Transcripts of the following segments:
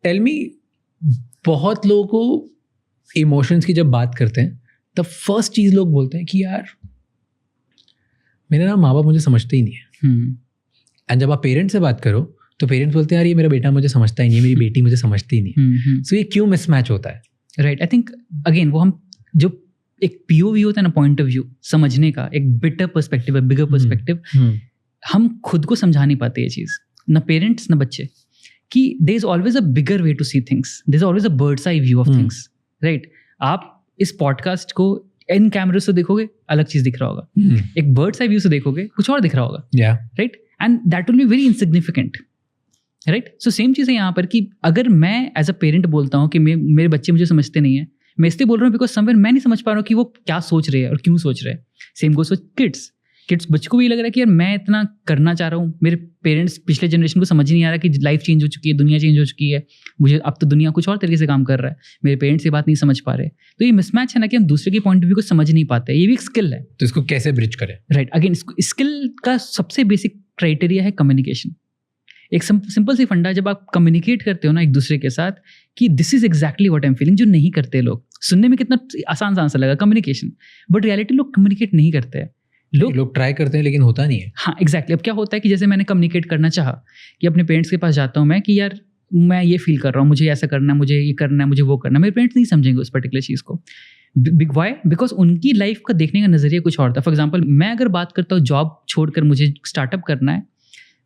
Tell me, बहुत लोगों को इमोशंस की जब बात करते हैं तब फर्स्ट चीज़ लोग बोलते हैं कि यार मेरे ना माँ बाप मुझे समझते ही नहीं है। एंड जब आप पेरेंट्स से बात करो तो पेरेंट्स बोलते हैं यार ये मेरा बेटा मुझे समझता ही नहीं है, मेरी बेटी मुझे समझती ही नहीं है। सो ये क्यों मिसमैच होता है? राइट, आई थिंक अगेन वो हम जो एक POV होता है ना, पॉइंट ऑफ व्यू समझने का, एक बिटर पर्सपेक्टिव है, बिगर पर्सपेक्टिव, हम खुद को समझा नहीं पाते ये चीज़, ना पेरेंट्स ना बच्चे, कि there is always a bigger way to see things, there is always a bird's eye view of things, right? आप इस पॉडकास्ट को इन कैमरे से देखोगे अलग चीज दिख रहा होगा, एक बर्ड्स आई व्यू से देखोगे कुछ और दिख रहा होगा, right? And that will be very insignificant, right? So same चीज़ है यहाँ पर कि अगर मैं एज अ पेरेंट बोलता हूँ कि मेरे बच्चे मुझे समझते नहीं है, मैं इसलिए बोल रहा हूँ बिकॉज समवेयर मैं नहीं समझ पा रहा हूँ कि वो क्या सोच रहे हैं और क्यों सोच रहे हैं। सेम गोस विद किड्स, बच्चों को भी लग रहा है कि यार मैं इतना करना चाह रहा हूँ, मेरे पेरेंट्स पिछले जनरेशन को समझ ही नहीं आ रहा कि लाइफ चेंज हो चुकी है, दुनिया चेंज हो चुकी है, मुझे अब तो दुनिया कुछ और तरीके से काम कर रहा है, मेरे पेरेंट्स ये बात नहीं समझ पा रहे। तो ये मिसमैच है ना कि हम दूसरे के पॉइंट ऑफ व्यू को समझ नहीं पाते, ये भी एक स्किल है। तो इसको कैसे ब्रिज करें? राइट, अगेन स्किल का सबसे बेसिक क्राइटेरिया है कम्युनिकेशन। एक सिंपल सी फंडा, जब आप कम्युनिकेट करते हो ना एक दूसरे के साथ कि this is exactly what I am feeling, जो नहीं करते लोग, सुनने में कितना आसान सा आंसर लगा कम्युनिकेशन, बट रियलिटी लोग कम्युनिकेट नहीं करते हैं। लोग ट्राई करते हैं लेकिन होता नहीं है। हाँ एग्जैक्टली। अब क्या होता है कि जैसे मैंने कम्युनिकेट करना चाहा कि अपने पेरेंट्स के पास जाता हूँ मैं कि यार मैं ये फील कर रहा हूँ, मुझे ऐसा करना है, मुझे ये करना है, मुझे वो करना है, मेरे पेरेंट्स नहीं समझेंगे उस पर्टिकुलर चीज़ को। वाई? बिकॉज उनकी लाइफ का देखने का नजरिया कुछ और था। फॉर एग्जाम्पल मैं अगर बात करता हूँ जॉब छोड़कर मुझे स्टार्टअप करना है,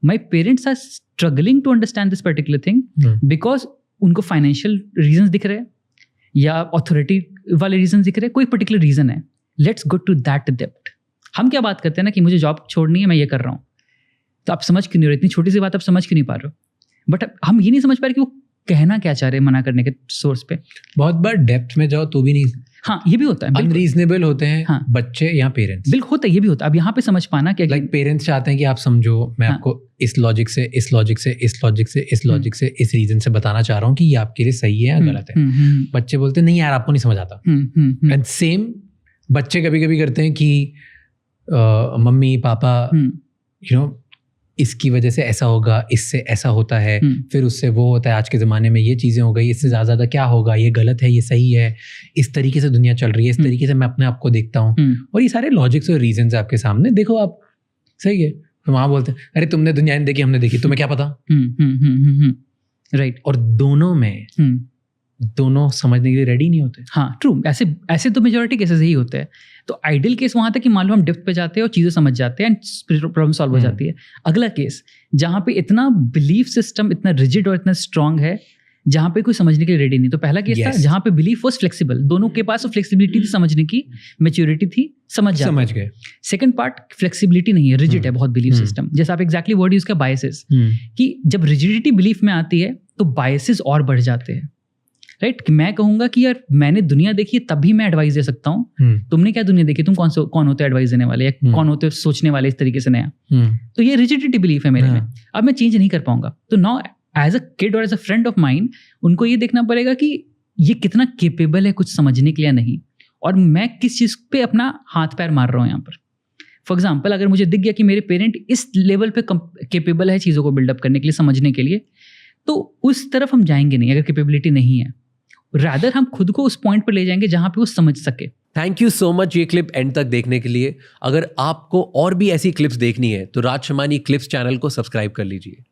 my parents are struggling to understand this particular thing because उनको फाइनेंशियल रीजन दिख रहे हैं या अथॉरिटी वाले रीजन दिख रहे हैं, कोई पर्टिकुलर रीजन है। Let's go to that depth. हम क्या बात करते हैं ना कि मुझे जॉब छोड़नी है, मैं ये कर रहा हूँ, तो आप समझ क्यों नहीं रहे? इतनी छोटी सी बात आप समझ क्यों नहीं पा रहे हो? बट हम ये नहीं समझ पा रहे कि वो कहना क्या चाह रहे हैं मना करने के सोर्स पे। बहुत बार डेप्थ में जाओ तो भी नहीं। हाँ ये भी होता है, अनरीजनेबल होते हैं। हाँ, बच्चे या पेरेंट्स। बिल्कुल होता है, ये भी होता है। अब यहाँ पे समझ पाना कि लाइक पेरेंट्स चाहते हैं कि आप समझो, मैं आपको इस लॉजिक से इस लॉजिक से इस लॉजिक से इस लॉजिक से इस रीजन से बताना चाह रहा हूँ कि ये आपके लिए सही है या गलत है। बच्चे बोलते हैं नहीं यार आपको नहीं समझ आता। एंड सेम बच्चे कभी कभी करते हैं कि मम्मी पापा यू नो इसकी वजह से ऐसा होगा, इससे ऐसा होता है, फिर उससे वो होता है, आज के ज़माने में ये चीज़ें हो गई, इससे ज़्यादा क्या होगा, ये गलत है, ये सही है, इस तरीके से दुनिया चल रही है, इस तरीके से मैं अपने आप को देखता हूँ। और ये सारे लॉजिक्स और रीजंस आपके सामने, देखो आप सही है। तो वहाँ बोलते हैं अरे तुमने दुनिया नहीं देखी, हमने देखी, तुम्हें क्या पता? राइट। और दोनों समझने के लिए रेडी नहीं होते। हाँ ट्रू, ऐसे तो मेजॉरिटी केसेस यही होते हैं। तो आइडियल केस वहाँ तक कि मान लो हम डेप्थ पे जाते हैं और चीज़ें समझ जाते हैं एंड प्रॉब्लम सॉल्व हो जाती है। अगला केस जहाँ पे इतना बिलीफ सिस्टम इतना रिजिड और इतना स्ट्रांग है, जहाँ पे कोई समझने के लिए रेडी नहीं। तो पहला केस था जहाँ पे बिलीफ वॉज फ्लेक्सिबल, दोनों के पास फ्लेक्सिबिलिटी थी, समझने की मेच्योरिटी थी, समझ गए। सेकंड पार्ट फ्लेक्सिबिलिटी नहीं है, रिजिड है बहुत बिलीफ सिस्टम। जैसे आप एग्जैक्टली वर्ड यूज किया बायसेस, कि जब रिजिडिटी बिलीफ में आती है तो बायसेस और बढ़ जाते हैं। राइट, कि मैं कहूंगा कि यार मैंने दुनिया देखी है तभी मैं एडवाइस दे सकता हूँ, तुमने क्या दुनिया देखी, तुम कौन होते एडवाइस देने वाले, या कौन होते सोचने वाले इस तरीके से नया। तो ये रिजिडिटी बिलीफ है मेरे में, अब मैं चेंज नहीं कर पाऊंगा। तो नाउ एज अ किड और as a friend of mind उनको ये देखना पड़ेगा कि ये कितना केपेबल है कुछ समझने के लिए नहीं, और मैं किस चीज़ पे अपना हाथ पैर मार रहा हूँ यहाँ पर। फॉर एग्जाम्पल अगर मुझे दिख गया कि मेरे पेरेंट इस लेवल पे केपेबल है चीज़ों को बिल्डअप करने के लिए, समझने के लिए, तो उस तरफ हम जाएंगे नहीं अगर केपेबिलिटी नहीं है। रादर हम खुद को उस पॉइंट पर ले जाएंगे जहां पे वो समझ सके। थैंक यू सो मच ये क्लिप एंड तक देखने के लिए। अगर आपको और भी ऐसी क्लिप्स देखनी है तो राज शमानी क्लिप्स चैनल को सब्सक्राइब कर लीजिए।